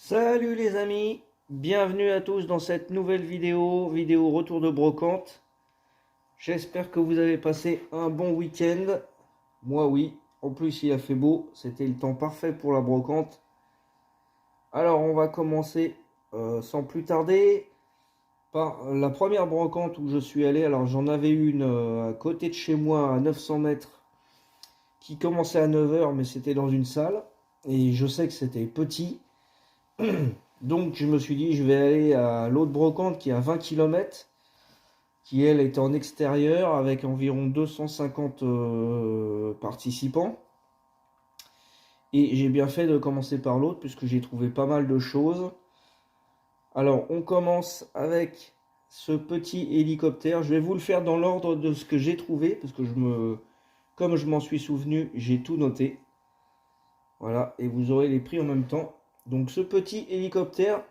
Salut les amis, bienvenue à tous dans cette nouvelle vidéo retour de brocante. J'espère que vous avez passé un bon week-end. Moi oui, en plus il a fait beau, c'était le temps parfait pour la brocante. Alors on va commencer sans plus tarder par la première brocante où je suis allé. Alors j'en avais une à côté de chez moi à 900 mètres qui commençait à 9 heures, mais c'était dans une salle. Et je sais que c'était petit. Donc je me suis dit je vais aller à l'autre brocante qui est à 20 km, qui elle est en extérieur avec environ 250 participants. Et j'ai bien fait de commencer par l'autre puisque j'ai trouvé pas mal de choses. Alors on commence avec ce petit hélicoptère. Je vais vous le faire dans l'ordre de ce que j'ai trouvé parce que comme je m'en suis souvenu, j'ai tout noté. Voilà, et vous aurez les prix en même temps. Donc ce petit hélicoptère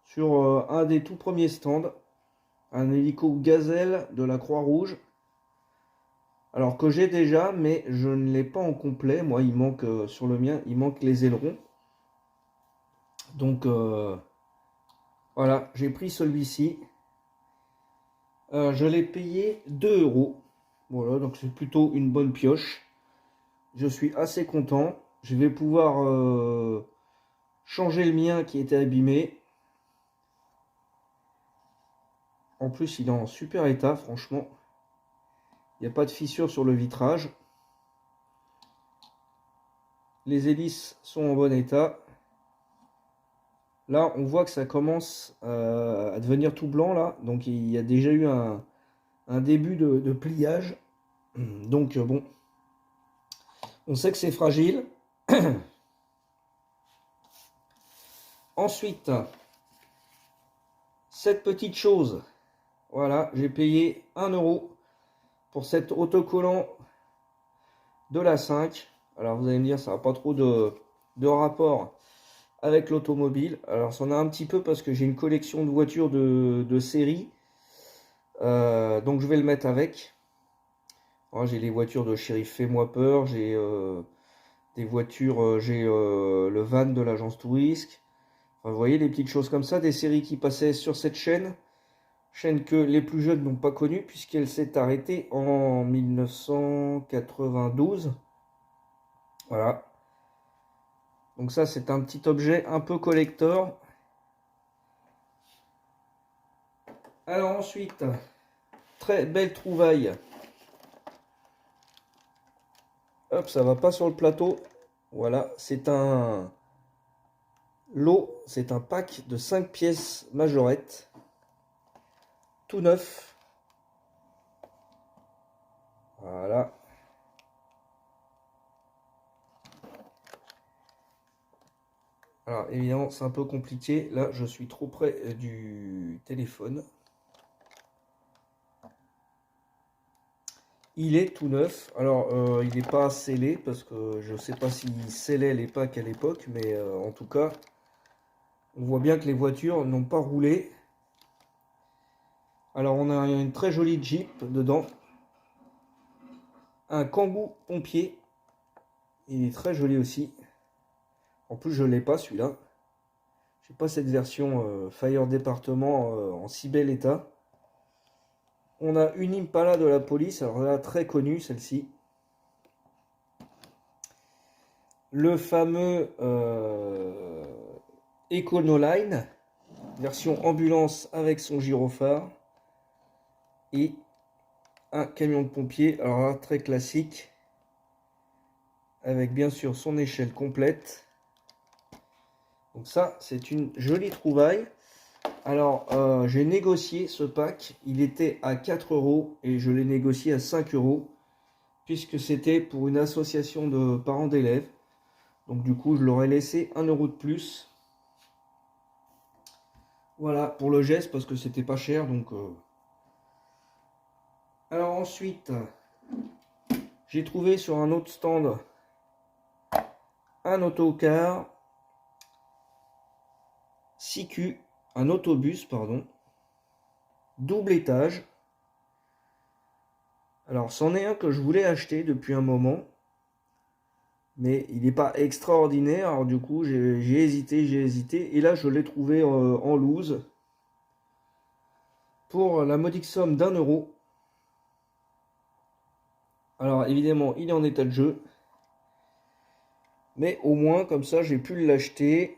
sur un des tout premiers stands, un hélico Gazelle de la Croix-Rouge. Alors que j'ai déjà, mais je ne l'ai pas en complet. Moi, il manque sur le mien, il manque les ailerons. Donc voilà, j'ai pris celui-ci. Je l'ai payé 2 euros. Voilà, donc c'est plutôt une bonne pioche. Je suis assez content. Je vais pouvoir changer le mien qui était abîmé. En plus, il est en super état, franchement. Il n'y a pas de fissure sur le vitrage. Les hélices sont en bon état. Là, on voit que ça commence à devenir tout blanc là. Donc il y a déjà eu un début de pliage. Donc bon, on sait que c'est fragile. Ensuite, cette petite chose. Voilà, j'ai payé 1 euro pour cet autocollant de la 5. Alors vous allez me dire, ça n'a pas trop de rapport avec l'automobile. Alors c'en a un petit peu parce que j'ai une collection de voitures de série. Donc je vais le mettre avec. J'ai les voitures de Shérif Fais-moi peur. J'ai des voitures, j'ai le van de l'agence Tourisque. Enfin, vous voyez les petites choses comme ça, des séries qui passaient sur cette chaîne. Chaîne que les plus jeunes n'ont pas connue puisqu'elle s'est arrêtée en 1992. Voilà. Donc ça c'est un petit objet un peu collector. Alors ensuite, très belle trouvaille. Hop, ça va pas sur le plateau. Voilà, c'est un lot, c'est un pack de 5 pièces majorette. Tout neuf. Voilà. Alors évidemment, c'est un peu compliqué. Là, je suis trop près du téléphone. Il est tout neuf. Alors, il n'est pas scellé parce que je ne sais pas s'il scellait les packs à l'époque, mais en tout cas, on voit bien que les voitures n'ont pas roulé. Alors, on a une très jolie Jeep dedans. Un Kangoo pompier. Il est très joli aussi. En plus, je ne l'ai pas celui-là. Je n'ai pas cette version Fire Département en si bel état. On a une Impala de la police, alors là, très connue celle-ci. Le fameux Econoline, version ambulance avec son gyrophare. Et un camion de pompier, alors là, très classique. Avec bien sûr son échelle complète. Donc ça, c'est une jolie trouvaille. Alors, j'ai négocié ce pack. Il était à 4 euros et je l'ai négocié à 5 euros. Puisque c'était pour une association de parents d'élèves. Donc du coup, je leur ai laissé 1 euro de plus. Voilà, pour le geste, parce que c'était pas cher. Donc, alors ensuite, j'ai trouvé sur un autre stand un autocar 6Q, un autobus, pardon, double étage. Alors, c'en est un que je voulais acheter depuis un moment. mais il n'est pas extraordinaire. Alors du coup, j'ai hésité, et là je l'ai trouvé en loose pour la modique somme d'1 €. Alors évidemment, il est en état de jeu, mais au moins comme ça, j'ai pu l'acheter.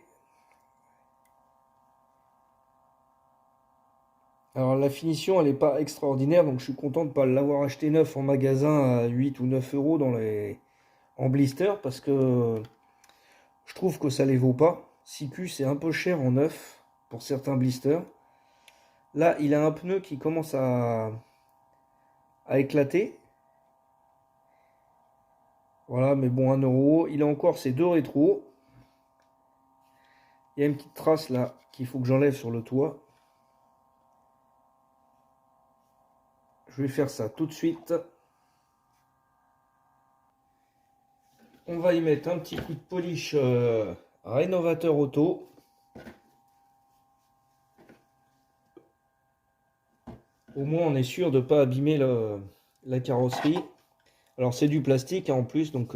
Alors la finition, elle n'est pas extraordinaire, donc je suis content de ne pas l'avoir acheté neuf en magasin à 8 ou 9 € en blister, parce que je trouve que ça les vaut pas. 6Q, c'est un peu cher en neuf pour certains blisters. Là, il a un pneu qui commence à éclater. Voilà, mais bon, 1 €. Il a encore ses deux rétros. Il y a une petite trace là qu'il faut que j'enlève sur le toit. Je vais faire ça tout de suite. On va y mettre un petit coup de polish rénovateur auto. Au moins on est sûr de ne pas abîmer la carrosserie. Alors c'est du plastique hein, en plus, donc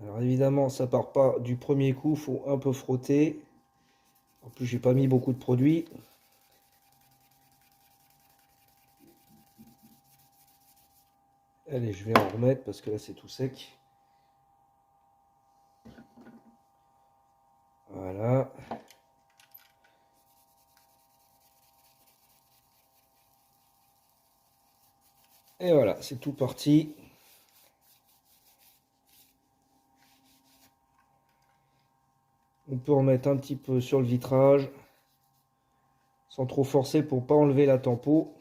alors évidemment ça part pas du premier coup, faut un peu frotter. En plus j'ai pas mis beaucoup de produits. Allez, je vais en remettre parce que là c'est tout sec. Voilà. Et voilà, c'est tout parti. On peut en mettre un petit peu sur le vitrage, sans trop forcer pour pas enlever la tempo.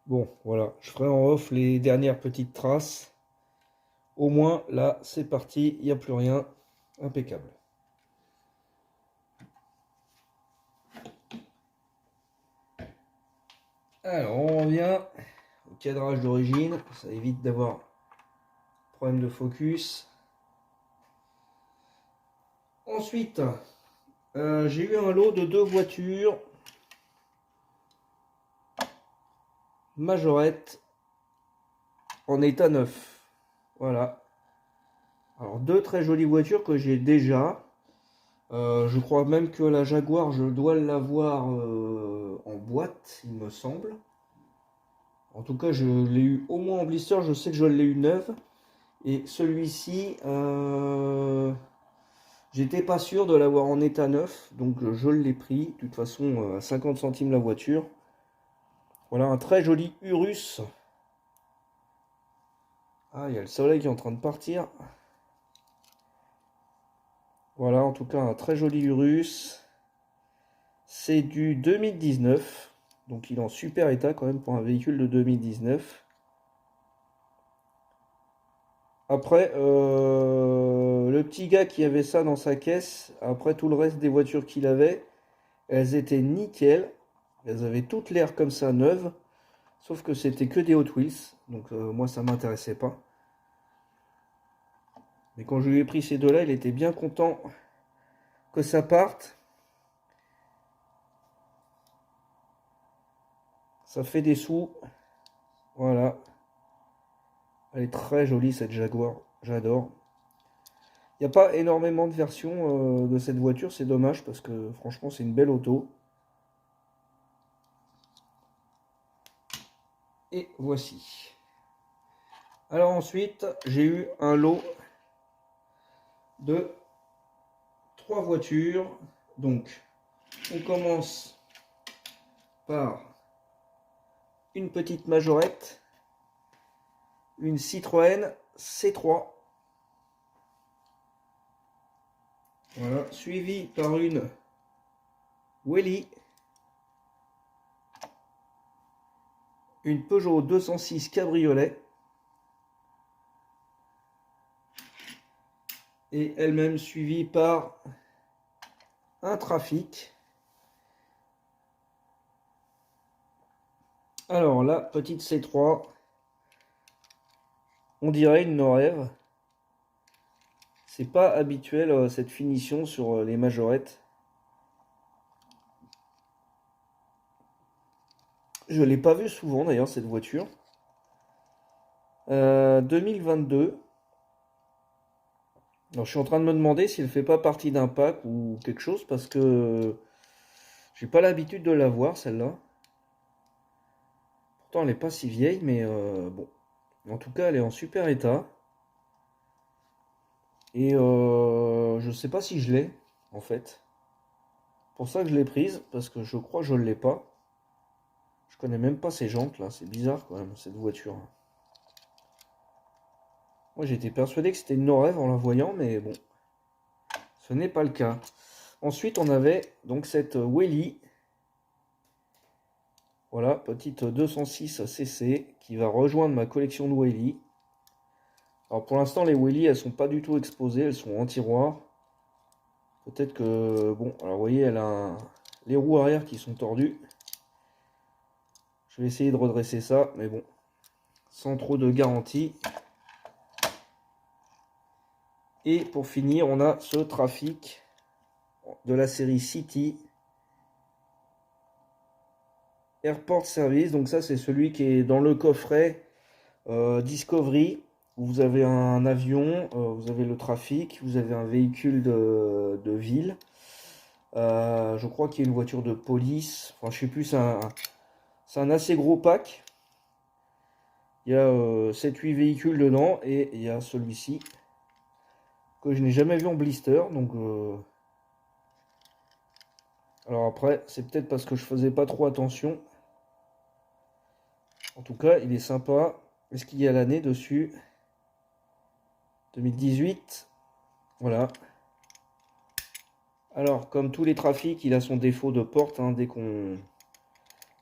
Bon, voilà, je ferai en off les dernières petites traces. Au moins, là, c'est parti, il n'y a plus rien. Impeccable. Alors, on revient au cadrage d'origine. Ça évite d'avoir problème de focus. Ensuite, j'ai eu un lot de 2 voitures Majorette en état neuf. Voilà. Alors, 2 très jolies voitures que j'ai déjà. Je crois même que la Jaguar, je dois l'avoir en boîte, il me semble. En tout cas, je l'ai eu au moins en blister, je sais que je l'ai eu neuve. Et celui-ci, j'étais pas sûr de l'avoir en état neuf, donc je l'ai pris. De toute façon, à 50 centimes la voiture. Voilà un très joli Urus. Ah, il y a le soleil qui est en train de partir. Voilà, en tout cas, un très joli Urus. C'est du 2019. Donc il est en super état quand même pour un véhicule de 2019. Après, le petit gars qui avait ça dans sa caisse, après tout le reste des voitures qu'il avait, elles étaient nickel. Elles avaient toutes l'air comme ça, neuves. Sauf que c'était que des Hot Wheels. Donc moi, ça m'intéressait pas. Mais quand je lui ai pris ces deux-là, il était bien content que ça parte. Ça fait des sous. Voilà. Elle est très jolie cette Jaguar. J'adore. Il n'y a pas énormément de versions de cette voiture. C'est dommage parce que franchement c'est une belle auto. Et voici. Alors ensuite j'ai eu un lot de 3 voitures. Donc on commence par une petite Majorette. Une Citroën C3. Voilà, suivi par une Welly, une Peugeot 206 Cabriolet et elle-même suivie par un Trafic. Alors la petite C3, on dirait une Norève. C'est pas habituel cette finition sur les majorettes. Je l'ai pas vu souvent d'ailleurs cette voiture. 2022. Alors je suis en train de me demander s'il ne fait pas partie d'un pack ou quelque chose parce que j'ai pas l'habitude de la voir celle-là. Pourtant elle n'est pas si vieille mais bon. En tout cas elle est en super état. Et je sais pas si je l'ai en fait. Pour ça que je l'ai prise parce que je crois que je ne l'ai pas. Je connais même pas ces jantes là, c'est bizarre quand même cette voiture. Moi j'étais persuadé que c'était une Norève en la voyant mais bon. Ce n'est pas le cas. Ensuite, on avait donc cette Welly. Voilà, petite 206 cc qui va rejoindre ma collection de Welly. Alors pour l'instant, les Welly, elles sont pas du tout exposées, elles sont en tiroir. Peut-être que, bon, alors vous voyez, elle a les roues arrière qui sont tordues. Je vais essayer de redresser ça, mais bon, sans trop de garantie. Et pour finir, on a ce Trafic de la série City Airport Service. Donc ça, c'est celui qui est dans le coffret Discovery, où vous avez un avion, vous avez le trafic, vous avez un véhicule de ville. Je crois qu'il y a une voiture de police. Enfin, je sais plus, c'est un assez gros pack. Il y a 7-8 véhicules dedans et il y a celui-ci que je n'ai jamais vu en blister. Donc, alors après, c'est peut-être parce que je faisais pas trop attention. En tout cas, il est sympa. Est-ce qu'il y a l'année dessus? 2018. Voilà. Alors, comme tous les trafics, il a son défaut de porte. Hein, dès qu'on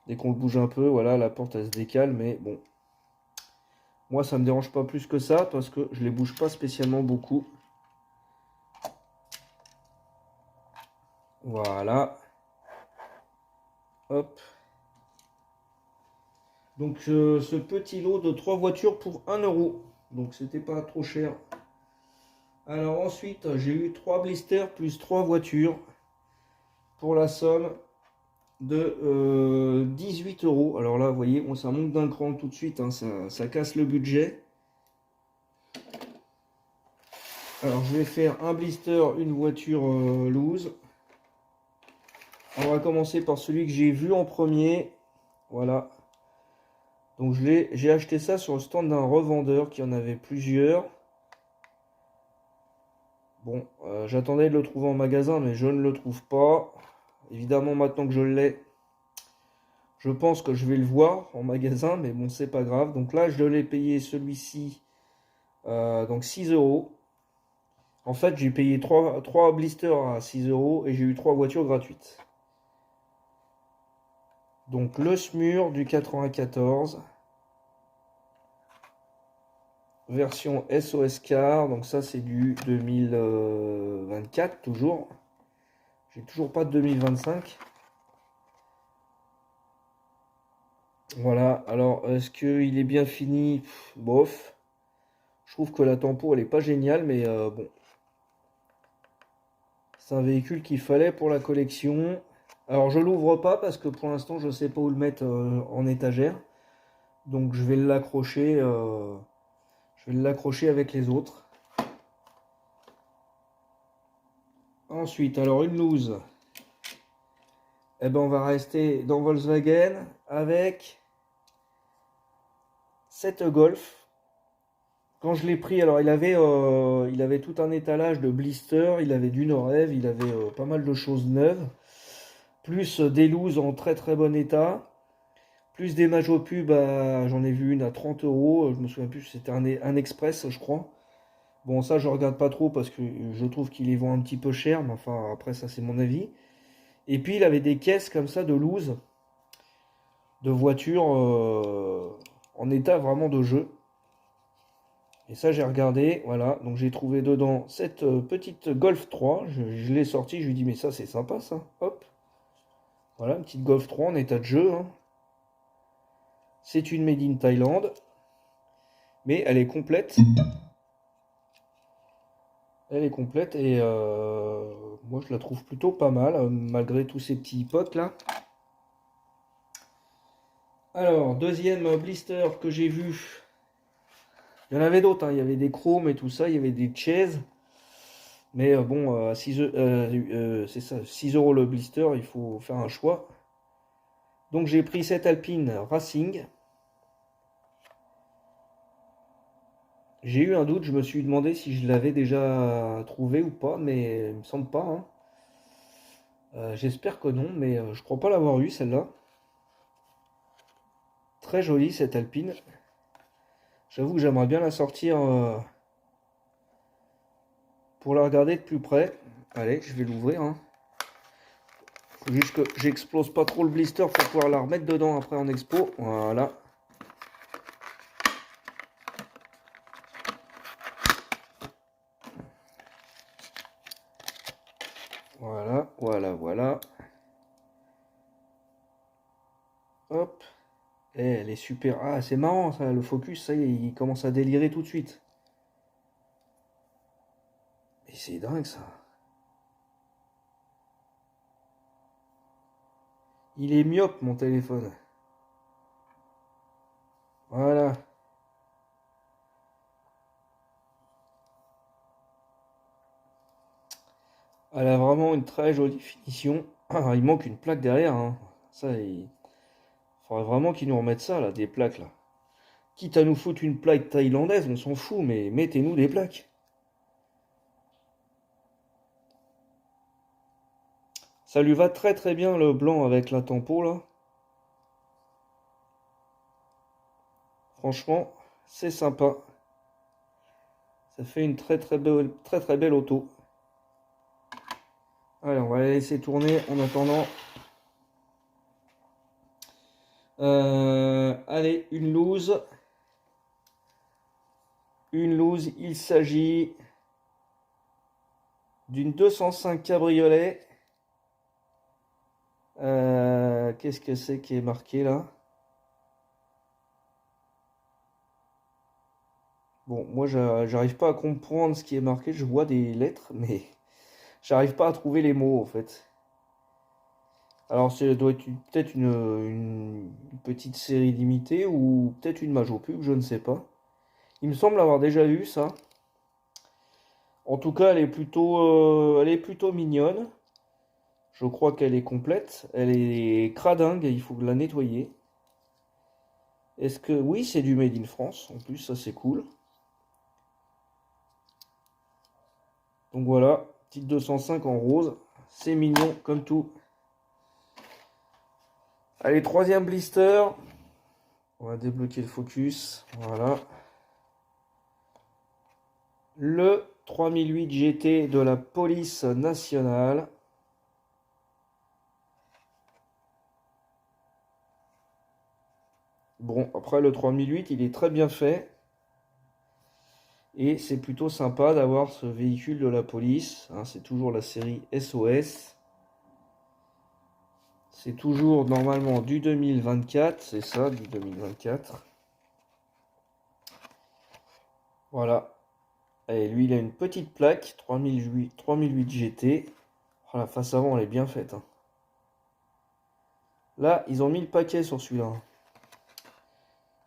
le bouge un peu, voilà, la porte elle se décale. Mais bon, moi ça me dérange pas plus que ça parce que je les bouge pas spécialement beaucoup. Voilà. Hop. Donc ce petit lot de 3 voitures pour 1 euro. Donc c'était pas trop cher. Alors ensuite j'ai eu 3 blisters plus 3 voitures pour la somme de 18 euros. Alors là vous voyez, bon, ça monte d'un cran tout de suite, hein, ça casse le budget. Alors je vais faire un blister, une voiture loose. On va commencer par celui que j'ai vu en premier. Voilà. Donc j'ai acheté ça sur le stand d'un revendeur qui en avait plusieurs. Bon, j'attendais de le trouver en magasin, mais je ne le trouve pas. Évidemment, maintenant que je l'ai, je pense que je vais le voir en magasin, mais bon, c'est pas grave. Donc là, je l'ai payé celui-ci, donc 6 euros. En fait, j'ai payé 3 blisters à 6 euros et j'ai eu 3 voitures gratuites. Donc le SMUR du 94. Version SOS Car, donc ça c'est du 2024 toujours. J'ai toujours pas de 2025. Voilà, alors est-ce qu'il est bien fini? Bof. Je trouve que la tempo elle est pas géniale, mais bon. C'est un véhicule qu'il fallait pour la collection. Alors je l'ouvre pas parce que pour l'instant je sais pas où le mettre en étagère. Donc je vais l'accrocher. Je vais l'accrocher avec les autres. Ensuite, alors une loose. Eh ben, on va rester dans Volkswagen avec cette Golf. Quand je l'ai pris, alors il avait tout un étalage de blister, il avait du Norève, il avait pas mal de choses neuves, plus des looses en très très bon état, plus des Majo Pub, j'en ai vu une à 30 euros, je me souviens plus, c'était un Express je crois. Bon ça je regarde pas trop parce que je trouve qu'il les vend un petit peu cher, mais enfin après ça c'est mon avis. Et puis il avait des caisses comme ça de loose, de voitures en état vraiment de jeu. Et ça j'ai regardé, voilà, donc j'ai trouvé dedans cette petite Golf 3, je l'ai sorti, je lui dis mais ça c'est sympa ça, hop. Voilà, une petite Golf 3 en état de jeu. Hein. C'est une Made in Thailand, mais elle est complète. Elle est complète et moi je la trouve plutôt pas mal, malgré tous ces petits potes là. Alors, deuxième blister que j'ai vu. Il y en avait d'autres, hein. Il y avait des chromes et tout ça, il y avait des chaises. Mais bon, c'est ça, 6 euros le blister, il faut faire un choix. Donc j'ai pris cette Alpine Racing. J'ai eu un doute, je me suis demandé si je l'avais déjà trouvé ou pas, mais il me semble pas, hein. J'espère que non, mais je crois pas l'avoir eu celle-là. Très jolie cette Alpine. J'avoue que j'aimerais bien la sortir pour la regarder de plus près. Allez, je vais l'ouvrir, hein. Faut juste que j'explose pas trop le blister pour pouvoir la remettre dedans après en expo. Voilà. Voilà, voilà, voilà. Hop. Et elle est super. Ah, c'est marrant ça, le focus, ça y est, il commence à délirer tout de suite. Et c'est dingue ça. Il est myope mon téléphone. Voilà. Elle a vraiment une très jolie finition. Ah, il manque une plaque derrière, hein. Ça, il faudrait vraiment qu'ils nous remettent ça là, des plaques là. Quitte à nous foutre une plaque thaïlandaise, on s'en fout, mais mettez-nous des plaques. Ça lui va très très bien le blanc avec la tempo là. Franchement, c'est sympa. Ça fait une très très belle auto. Allez, on va la laisser tourner en attendant. Allez, une loose. Une loose, il s'agit d'une 205 cabriolet. Qu'est-ce que c'est qui est marqué là? Bon, moi j'arrive pas à comprendre ce qui est marqué. Je vois des lettres, mais j'arrive pas à trouver les mots en fait. Alors, ça doit être peut-être une petite série limitée ou peut-être une Majo Pub, je ne sais pas. Il me semble avoir déjà vu ça. En tout cas, elle est plutôt mignonne. Je crois qu'elle est complète. Elle est cradingue, il faut la nettoyer. Est-ce que... Oui, c'est du Made in France. En plus, ça c'est cool. Donc voilà, petite 205 en rose. C'est mignon comme tout. Allez, troisième blister. On va débloquer le focus. Voilà. Le 3008 GT de la police nationale. Bon, après le 3008, il est très bien fait. Et c'est plutôt sympa d'avoir ce véhicule de la police. Hein, c'est toujours la série SOS. C'est toujours normalement du 2024. C'est ça, du 2024. Voilà. Et lui, il a une petite plaque 3008 GT. Oh, la face avant, elle est bien faite, hein. Là, ils ont mis le paquet sur celui-là.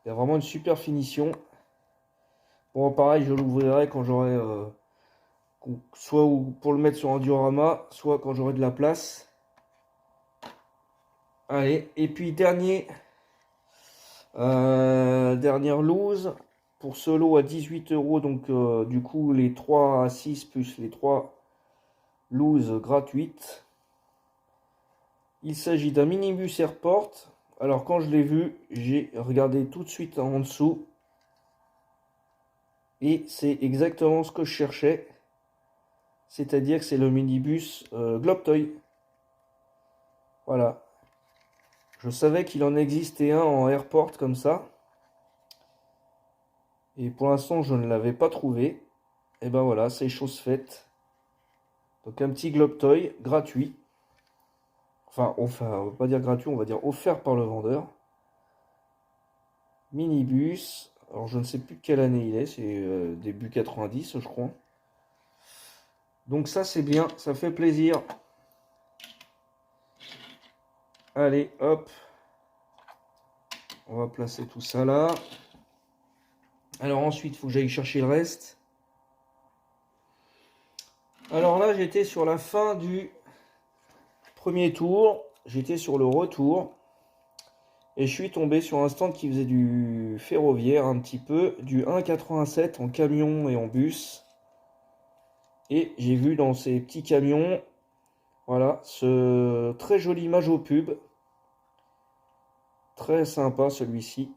Il y a vraiment une super finition. Bon, pareil, je l'ouvrirai quand j'aurai... soit pour le mettre sur un diorama, soit quand j'aurai de la place. Allez, et puis dernière loose. Pour ce lot à 18 euros, donc du coup les 3 à 6 plus les 3 looses gratuites. Il s'agit d'un minibus Airport. Alors quand je l'ai vu, j'ai regardé tout de suite en dessous. Et c'est exactement ce que je cherchais. C'est-à-dire que c'est le minibus Globetoy. Voilà. Je savais qu'il en existait un en Airport comme ça. Et pour l'instant, je ne l'avais pas trouvé. Et ben voilà, c'est chose faite. Donc un petit Globetoy gratuit. Enfin, on va pas dire gratuit, on va dire offert par le vendeur. Minibus. Alors je ne sais plus quelle année il est, c'est début 90 je crois. Donc ça c'est bien, ça fait plaisir. Allez, hop. On va placer tout ça là. Alors ensuite, il faut que j'aille chercher le reste. Alors là, j'étais sur la fin du premier tour. J'étais sur le retour. Et je suis tombé sur un stand qui faisait du ferroviaire un petit peu. Du 1,87 en camion et en bus. Et j'ai vu dans ces petits camions, voilà, ce très joli Majo Pub. Très sympa celui-ci.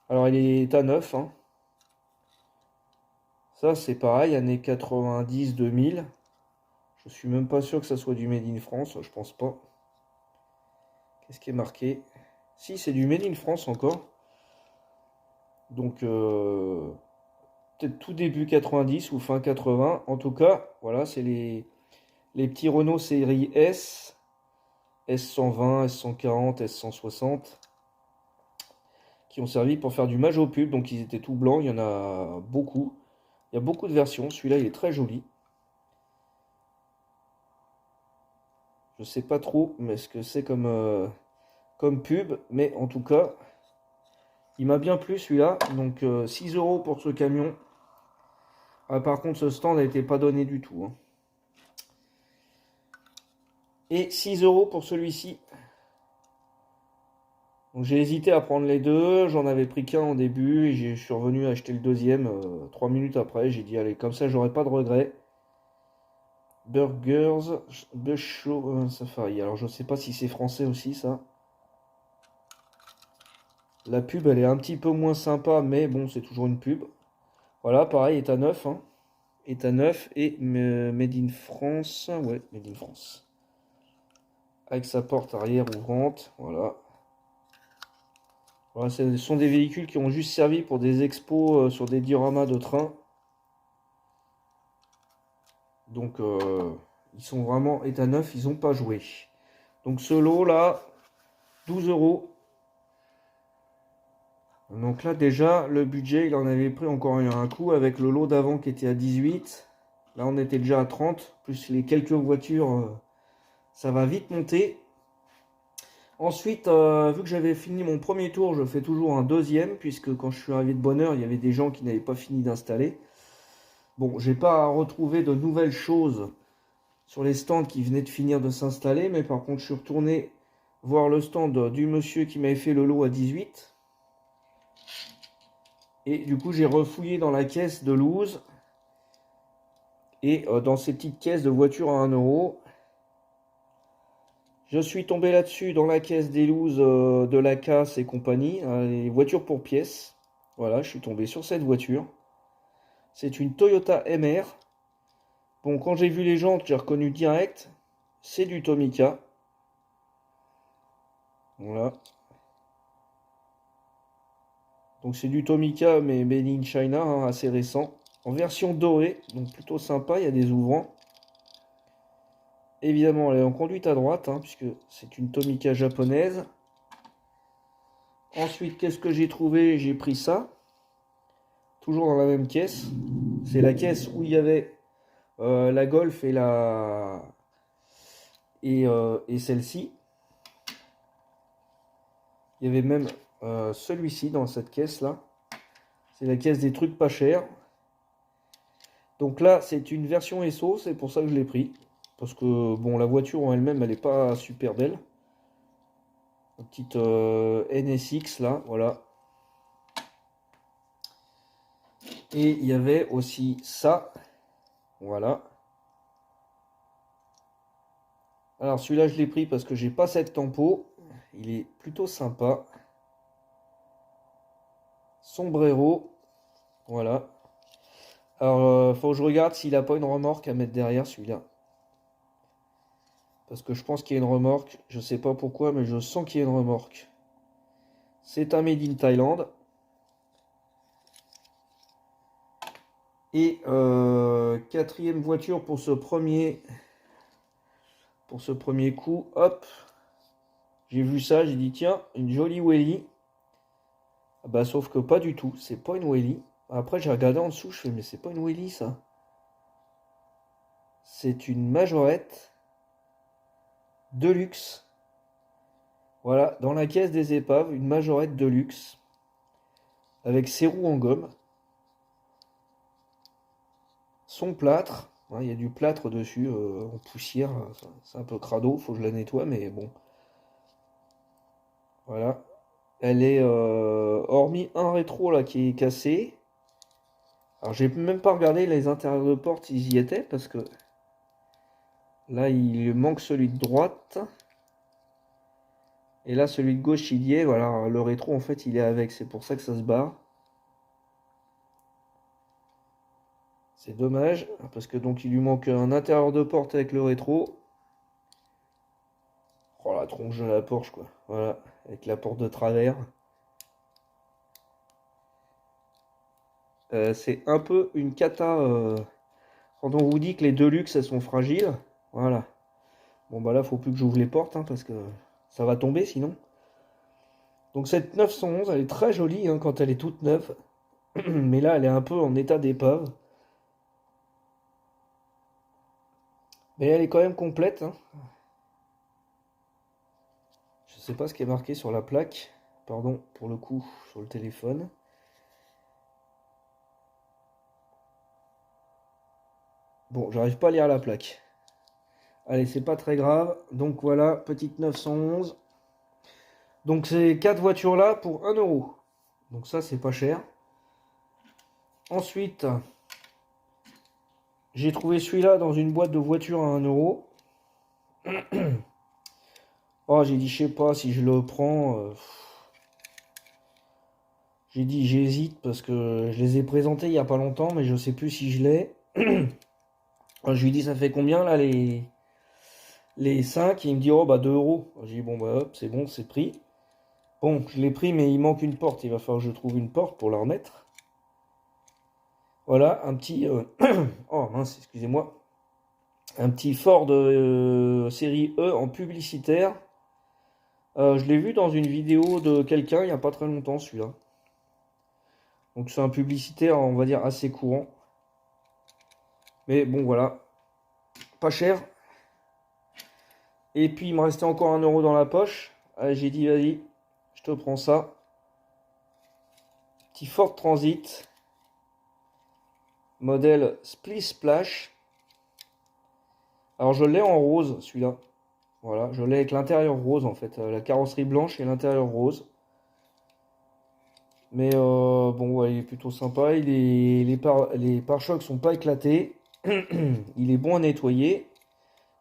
Alors il est à neuf, hein. Ça c'est pareil, années 90-2000. Je suis même pas sûr que ça soit du Made in France, je pense pas. Qu'est-ce qui est marqué? Si, c'est du Made in France encore. Donc peut-être tout début 90 ou fin 80. En tout cas, voilà, c'est les petits Renault série S, S120, S140, S160, qui ont servi pour faire du Majo Pub. Donc ils étaient tout blancs, il y en a beaucoup. Il y a beaucoup de versions, celui-là il est très joli. Je sais pas trop mais ce que c'est comme pub, mais en tout cas, il m'a bien plu celui-là. Donc 6 € pour ce camion. Ah, par contre, ce stand n'était pas donné du tout, hein. Et 6 € pour celui-ci. Donc j'ai hésité à prendre les deux. J'en avais pris qu'un au début et je suis revenu acheter le deuxième 3 minutes après. J'ai dit allez, comme ça j'aurai pas de regrets. Burgers, Busho Safari. Alors je sais pas si c'est français aussi ça. La pub elle est un petit peu moins sympa, mais bon, c'est toujours une pub. Voilà, pareil, est à neuf, hein. Est à neuf et Made in France. Ouais, Made in France. Avec sa porte arrière ouvrante, voilà. Voilà, ce sont des véhicules qui ont juste servi pour des expos sur des dioramas de train. Donc ils sont vraiment état neuf, ils n'ont pas joué. Donc ce lot là, 12 €. Donc là déjà, le budget, il en avait pris encore un coup avec le lot d'avant qui était à 18. Là on était déjà à 30, plus les quelques voitures, ça va vite monter. Ensuite, vu que j'avais fini mon premier tour, je fais toujours un deuxième, puisque quand je suis arrivé de bonne heure, il y avait des gens qui n'avaient pas fini d'installer. Bon, j'ai pas retrouvé de nouvelles choses sur les stands qui venaient de finir de s'installer, mais par contre, je suis retourné voir le stand du monsieur qui m'avait fait le lot à 18. Et du coup, j'ai refouillé dans la caisse de loose et dans ces petites caisses de voitures à 1 €. Je suis tombé là-dessus dans la caisse des looses de la casse et compagnie, les voitures pour pièces. Voilà, je suis tombé sur cette voiture. C'est une Toyota MR. Bon, quand j'ai vu les jantes, j'ai reconnu direct. C'est du Tomica. Voilà. Donc c'est du Tomica, mais made in China, hein, assez récent. En version dorée, donc plutôt sympa, il y a des ouvrants. Évidemment, elle est en conduite à droite, hein, puisque c'est une Tomica japonaise. Ensuite, qu'est-ce que j'ai trouvé? J'ai pris ça. Toujours dans la même caisse. C'est la caisse où il y avait la Golf et et celle-ci. Il y avait même celui-ci dans cette caisse-là. C'est la caisse des trucs pas chers. Donc là, c'est une version SO, c'est pour ça que je l'ai pris. Parce que, bon, la voiture en elle-même, elle n'est pas super belle. Une petite NSX, là, voilà. Et il y avait aussi ça. Voilà. Alors, celui-là, je l'ai pris parce que j'ai pas cette tempo. Il est plutôt sympa. Sombrero. Voilà. Alors, faut que je regarde s'il n'a pas une remorque à mettre derrière, celui-là. Parce que je pense qu'il y a une remorque. Je sais pas pourquoi, mais je sens qu'il y a une remorque. C'est un Made in Thailand. Et quatrième voiture pour ce premier coup. Hop. J'ai vu ça, j'ai dit tiens, une jolie Welly. Ah bah sauf que pas du tout, c'est pas une Welly. Après j'ai regardé en dessous, je fais mais c'est pas une Welly ça. c'est une majorette Deluxe. Voilà, dans la caisse des épaves, une majorette Deluxe avec ses roues en gomme, son plâtre. Hein, il y a du plâtre dessus en poussière, c'est un peu crado, faut que je la nettoie, mais bon. Voilà. Elle est, hormis un rétro là qui est cassé. Alors j'ai même pas regardé les intérieurs de porte, ils y étaient, parce que là il manque celui de droite. Et là celui de gauche il y est, voilà, le rétro en fait il est avec, c'est pour ça que ça se barre. C'est dommage, parce que donc il lui manque un intérieur de porte avec le rétro. Oh la tronche de la Porsche quoi, voilà, avec la porte de travers. C'est un peu une cata quand on vous dit que les Deluxe elles sont fragiles. Voilà. Bon bah là faut plus que j'ouvre les portes hein, parce que ça va tomber sinon. Donc cette 911 elle est très jolie hein, quand elle est toute neuve. Mais là elle est un peu en état d'épave. Mais elle est quand même complète. Hein. Je sais pas ce qui est marqué sur la plaque. Pardon pour le coup sur le téléphone. Bon, j'arrive pas à lire la plaque. Allez, c'est pas très grave. Donc voilà, petite 911. Donc ces 4 voitures là pour 1 euro. Donc ça c'est pas cher. Ensuite, j'ai trouvé celui-là dans une boîte de voitures à 1 euro. Oh, j'ai dit je sais pas si je le prends. J'ai dit j'hésite parce que je les ai présentés il y a pas longtemps, mais je sais plus si je l'ai. Je lui dis ça fait combien là les 5 et il me dit oh bah 2 euros. J'ai dit bon bah hop c'est bon c'est pris. Bon je l'ai pris mais il manque une porte, il va falloir que je trouve une porte pour la remettre. Voilà un petit oh mince excusez-moi. Un petit Ford série E en publicitaire. Je l'ai vu dans une vidéo de quelqu'un il n'y a pas très longtemps celui-là. Donc c'est un publicitaire on va dire assez courant. Mais bon voilà. Pas cher. Et puis il me restait encore 1 euro dans la poche. Allez, j'ai dit vas-y, je te prends ça. Petit Ford Transit. Modèle Split Splash. Alors je l'ai en rose celui-là. Voilà, je l'ai avec l'intérieur rose en fait. La carrosserie blanche et l'intérieur rose. Mais bon, ouais, il est plutôt sympa. Les pare-chocs sont pas éclatés. Il est bon à nettoyer.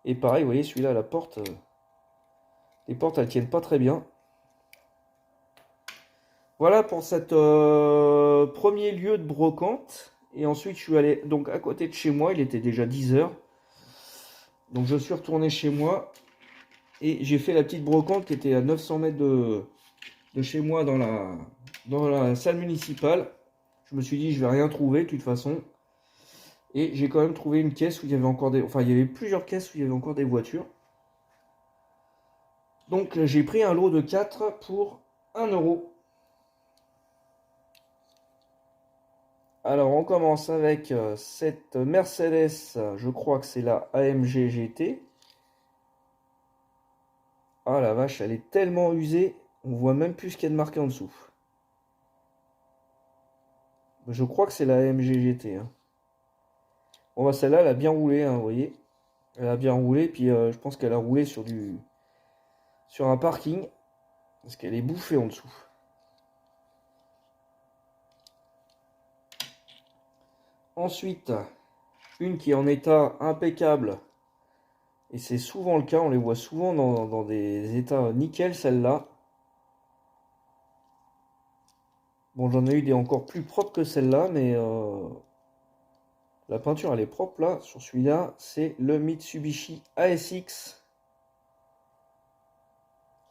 Et pareil, vous voyez, celui-là, la porte, les portes, elles tiennent pas très bien. Voilà pour cette premier lieu de brocante. Et ensuite, je suis allé donc à côté de chez moi. Il était déjà 10 h. Donc, je suis retourné chez moi. Et j'ai fait la petite brocante qui était à 900 mètres de chez moi dans la salle municipale. Je me suis dit, je vais rien trouver de toute façon. Et j'ai quand même trouvé une caisse où il y avait encore des... Enfin, il y avait plusieurs caisses où il y avait encore des voitures. Donc, j'ai pris un lot de 4 pour 1 euro. Alors, on commence avec cette Mercedes. Je crois que c'est la AMG GT. Ah la vache, elle est tellement usée. On voit même plus ce qu'il y a de marqué en dessous. Je crois que c'est la AMG GT. Hein. Bon, bah celle-là, elle a bien roulé, hein, vous voyez. Elle a bien roulé, puis je pense qu'elle a roulé sur un parking. Parce qu'elle est bouffée en dessous. Ensuite, une qui est en état impeccable. Et c'est souvent le cas, on les voit souvent dans des états nickel, celle-là. Bon, j'en ai eu des encore plus propres que celle-là, mais la peinture, elle est propre, là. Sur celui-là, c'est le Mitsubishi ASX.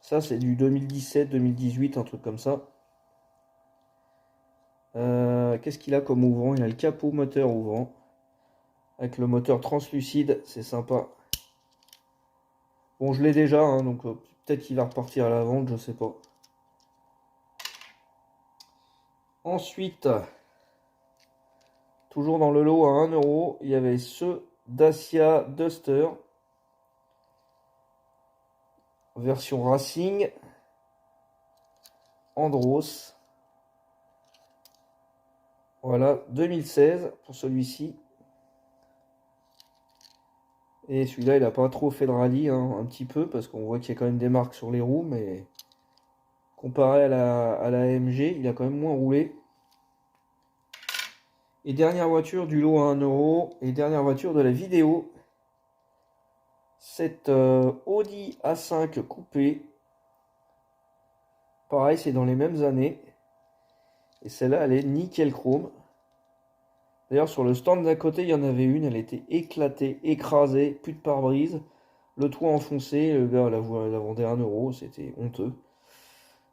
Ça, c'est du 2017-2018, un truc comme ça. Qu'est-ce qu'il a comme ouvrant? Il a le capot moteur ouvrant. Avec le moteur translucide, c'est sympa. Bon, je l'ai déjà, hein, donc peut-être qu'il va repartir à la vente, je sais pas. Ensuite, toujours dans le lot à 1 euro, il y avait ceux Dacia Duster. Version Racing. Andros. Voilà, 2016 pour celui-ci. Et celui-là, il n'a pas trop fait de rallye, hein, un petit peu, parce qu'on voit qu'il y a quand même des marques sur les roues, mais comparé à la AMG, il a quand même moins roulé. Et dernière voiture du lot à 1 euro, et dernière voiture de la vidéo, cette Audi A5 coupé. Pareil, c'est dans les mêmes années. Et celle-là, elle est nickel chrome. D'ailleurs, sur le stand d'à côté, il y en avait une, elle était éclatée, écrasée, plus de pare-brise. Le toit enfoncé, le gars la vendait à 1 euro, c'était honteux.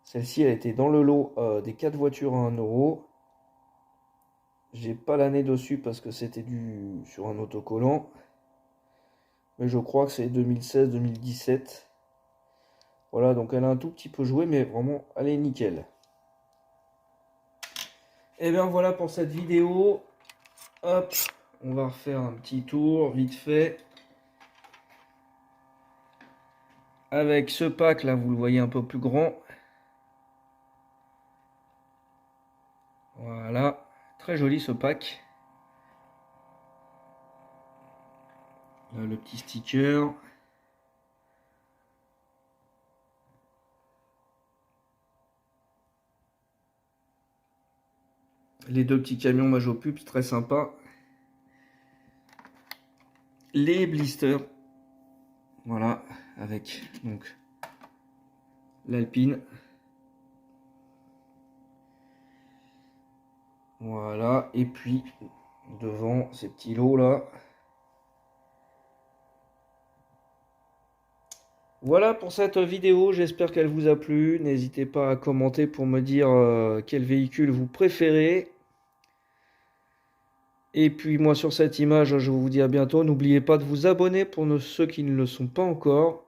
Celle-ci, elle était dans le lot des 4 voitures à 1 euro. J'ai pas l'année dessus parce que c'était sur un autocollant. Mais je crois que c'est 2016-2017. Voilà, donc elle a un tout petit peu joué, mais vraiment, elle est nickel. Et bien voilà pour cette vidéo. Hop, on va refaire un petit tour vite fait. Avec ce pack là, vous le voyez un peu plus grand. Voilà, très joli ce pack. Là, le petit sticker. Les deux petits camions Majopub, très sympa. Les blisters. Voilà, avec donc l'Alpine. Voilà, et puis devant ces petits lots là. Voilà pour cette vidéo, j'espère qu'elle vous a plu. N'hésitez pas à commenter pour me dire quel véhicule vous préférez. Et puis moi sur cette image, je vous dis à bientôt. N'oubliez pas de vous abonner pour ceux qui ne le sont pas encore.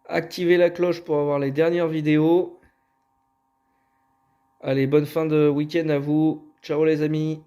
Activez la cloche pour avoir les dernières vidéos. Allez, bonne fin de week-end à vous. Ciao les amis.